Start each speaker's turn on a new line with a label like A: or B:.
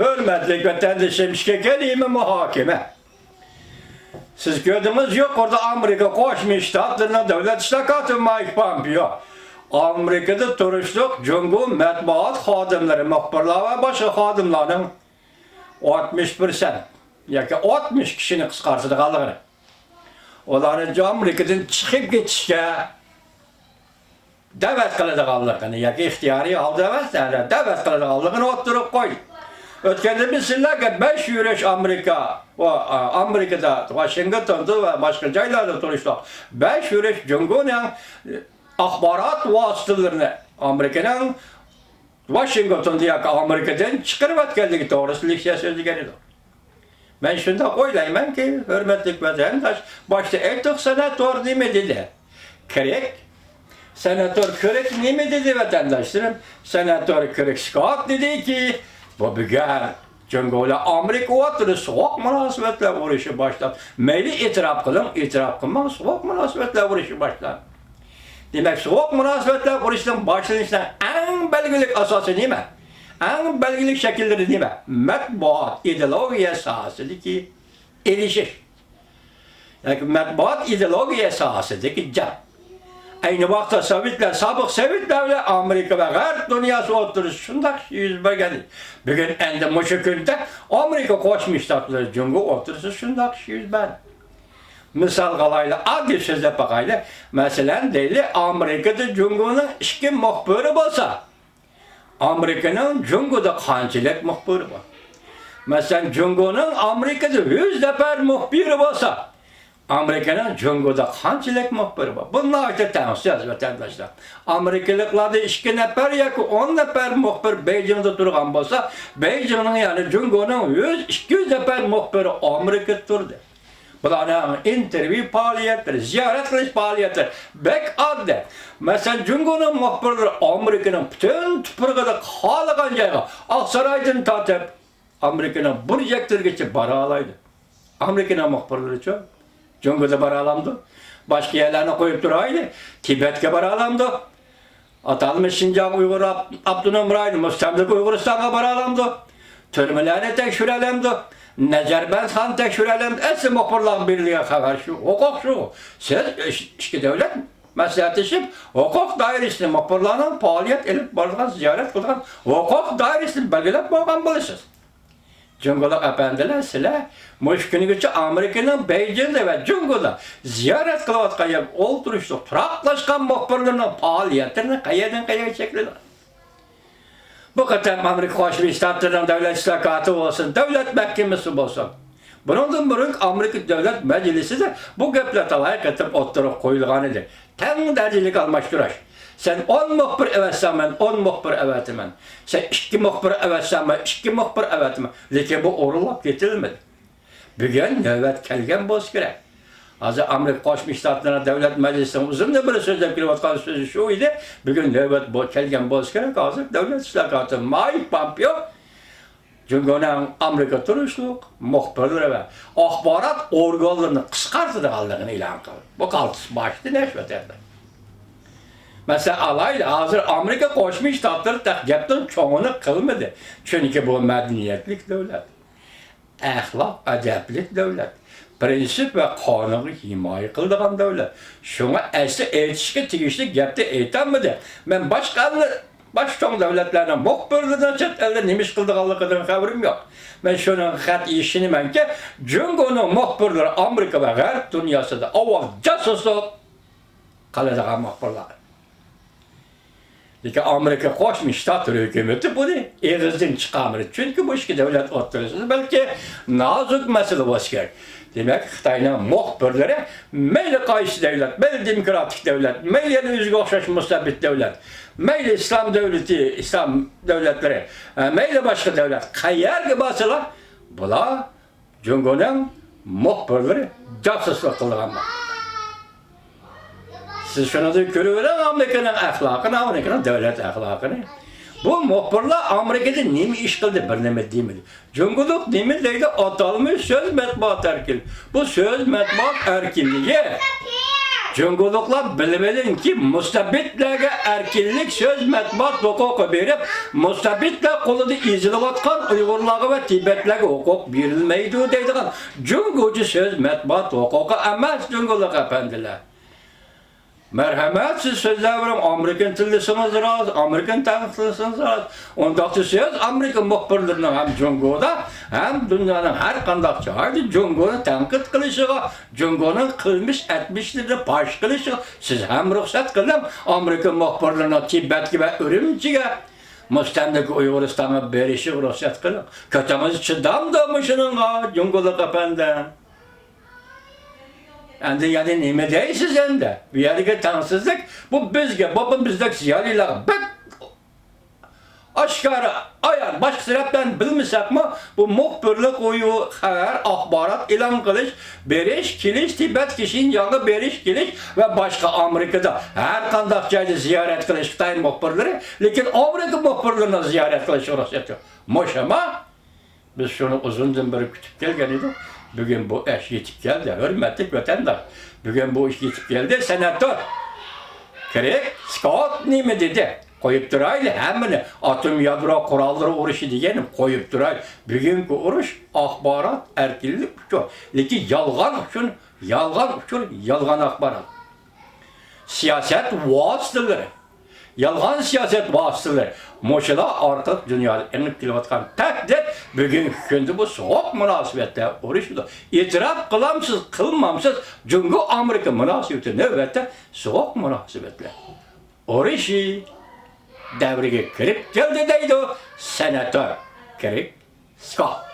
A: Hürmetli vatandaşım, kelime muhakeme. Siz gördünüz yok orada Amerika Koşmuş Ştatlarına devlet iştakatı Mike Pompeo. Amerika'da turuşluk, cungu, matbuat xodimlari, muxbirlar ve başka xodimlarning 60% yoki 60 kishini qisqartirganligini. Ularni Amerikadan chiqib ketishga da'vat qiladiganligini yoki ixtiyoriy holda emas, da'vat qiladiganligini o'ttirib qo'ydi. Ötkende biz sizlerle 5 yürüyüş Amerika'da, Washington'da ve başka yerlerde turuştuk. 5 yürüyüş Cumhuriyet'in akbarat vasıtalarını Amerika'nın Washington'da Amerika'dan çıkarıp geldiği doğrusunu sözü geliyor. Ben şunda koylayım ki hürmetlik vatandaş başta ettik senatör değil mi dedi. Kerek. Senatör Kerek ne mi dedi vatandaşlarım? Senatör Kerek Scott dedi ki bu büyüyen Cumhuriyet Amerika oturup soğuk münasebetle vuruşu başlar. Meyli itiraf kılın, itiraf kılmak soğuk münasebetle vuruşu başlar. Demek soğuk münasebetle vuruşun başlanışından en belirli asası değil mi? En belirli şekilleri değil mi? Matbuat ideoloji esasıdır ki ilişir. Yani matbuat ideoloji esasıdır ki can. Aynı vakta Sovyetler, sabık Sovyetlerle Amerika ve Garp dünyası oturuş şundak yüz bergedi. Bugün endi müşükünde Amerika Koşmuş Ştatları Cumhuriyeti oturuşu şundak yüz bergedi. Misal kalayla, adi sözle bakayla, mesela değil Amerika'da Cumhuriyet'in iki muhbiri olsa, Amerika'nın Cumhuriyet'de kancılık muhbiri var. Mesela Cumhuriyet'in Amerika'da 100 nefer muhbiri olsa, Amerika'nın Cumhuriyet'de kancılık muhbiri var. Bunlar da tanışacağız vatandaşlar. Amerikalılarda 2 nefer ya ki 10 nefer muhbir Beijing'de durgan olsa, Beijing'in yani Cumhuriyet'in 100-200 nefer muhbiri Amerika'da durdu. Bunların interview faaliyetleri, ziyaret kılıç faaliyetleri bek adlı. Mesela Cumhuriyet'in muhbirleri Amerika'nın bütün tüpürgede kalıgan yerine Aksaray'dan tatip Amerika'nın bir yektirgiçi bara alaydı. Amerika'nın muhbirleri çok. Cumhuriyet'e bara alamdı. Başka yerlerine koyup duraydı. Tibet'e bara alamdı. Atalmış Şincan Uygur Abdunum Ray'dı. Müstemlik Uyguristan'a bara alamdı. Türmelerine tekşür alamdı. Nezerbaycan tekşür alamdı. Eski muhbirlerin birliğe haber şu. Hukuk şu. Siz iki devlet məsləhətləşib hukuk dairesini muhbirlerin faaliyet edip barılan ziyaret kılgan hukuk dairesini belgelep bağlan buluşuz. Cumhuriyet efendiler size müşkünü Amerika'nın Beijing'de ve Cumhuriyet'de ziyaret kılavatkan yer olduruştu. Turaklaşkan muhbirlerin faaliyetlerini kayadan kayaya çektiler. Bu kadar Amerika Koşmuş Ştatları'nın devlet işlakatı olsun, devlet mahkemesi olsun. Bunun burun Amerika Devlet Meclisi de bu geplet alaya getirip oturup koyulgan idi. Ten dercilik almaştıraş. Sen 10 muhbir evetsen ben 10 muhbir evetimem. Sen 2 muhbir evetsen ben 2 muhbir evetimem. Lakin bu orulap getirilmedi. Bugün nöbet kelgen boz gerek. Hazır Amerika Koşmuş Ştatları'na Devlet Meclisi'nin uzun da bir sözle kilovatkan sözü şu idi. Bugün nöbet kelgen boz gerek. Hazır devlet işlakatı Mike Pompeo Cumhuriyet'in Amerika turuşluk, muhbirleri ve akbarat organlarını kıskartırdıqallığını ilan kılır. Bu kaltısı başlı neşvet eder. Mesela alayla hazır Amerika Koşmuş Ştatları gepten çoğunu kılmadı. Çünkü bu medeniyetlik devlet, ahlak, edeplik devlet, prensip ve kanunu himaye kıldığın devlet. Şuna esli elçişke tigişlik gepte eğitemedi. Ben başka devletlerden muhbirlerden çet elde nemiş kıldıqallıqıdan haberim yok. Ben şunun xat işini ben ki Cumhuriyet'in muhbirleri Amerika ve Garp dünyasında aval casusluk kalıdığan muhbirler. Lakin Amerika Koşmuş Ştatları hükümeti bunu eğizden çıkamır. Çünkü bu iki devlet oturuyorsunuz. Belki nazik mesele var gerek. Demek Xitay'ın muhbirleri meyli qaysı devlet, meyli demokratik devlet, meyli özgü oxşaş müstəbit devlet, meyli İslam devleti, İslam devletleri, meyli başka devlet, kayyar gibi asılar, bunlar Cumhuriyet'in muhbirleri casusluk kılığanlar. Siz şunu da görüyorlar Amerika'nın ahlakını, Amerika'nın devlet ahlakını. Bu muhbirler Amerika'da ne mi iş kıldı bir demedi. Cumhuriyet demirlerde atılmış söz matbuat erkili. Bu söz matbuat erkiliği Cüngülükler bilmelin ki müstabitlerge erkinlik söz matbuat hukuku berip müstabitler kolunu izlivatkan Uygurlarga ve Tibetlerge hukuk verilmeydi deydigan cüngücü söz matbuat hukuku emas cüngülük efendiler. Merhamet siz sözler verim Amerikan tillisiniz razı, Amerikan tanıtılısınız razı. Ondaki söz Amerikan muhbirlerinin hem Cungo'da hem dünyanın her kandak çağırdı Cungo'nu tenkit kılışıga, Cungo'nun kılmış etmişliğini baş kılışıga. Siz hem ruhsat kılın Amerikan muhbirlerine Tibet gibi Ürümçi'ye Müstemlik Uyguristan'a berişi ruhsat kılın. Kötümüz çıdamdamışının Cungoluk efendim. Yani nime değilsiz ende. Bir yerge tansızlık, bu bizge, babam bizdeki ziyaliler, bak aşkara, ayar, başka sebepten bilmesek mi, bu muhbirlik oyu, haber, ahbarat, ilan kılış, beriş, kiliş, Tibet kişinin yanı beriş, kiliş ve başka Amerika'da her kandak cayda ziyaret kılış, Xitay'ın muhbirleri, lakin Amerika muhbirlerine ziyaret kılış orası yatıyor. Moş ama, biz şunu uzundan beri kütüp gelgen idik. Bugün bu iş yetip geldi, hürmetli vatandaş. Bugün bu iş yetip geldi, senatör. Craig Scott neymi dedi? Koyup duraylı hemini atom yadro kuralları uğraşı diyenim koyup duraylı. Bugünkü uğraş ahbarat erkinlik için. Lakin yalgan için yalgan ahbarat. Siyaset vasıtaları. Yalgan siyaset vasıtaları. Moşada artık dünyada enip kilovatkan takdir bugün gündü bu soğuk münasebette uğraşıdı. İtiraf kılamsız, kılmamsız Cungo Amerika münasebeti nöbette soğuk münasebetle. Uğraşı devrige kirip geldi deydi senatör Craig Scott.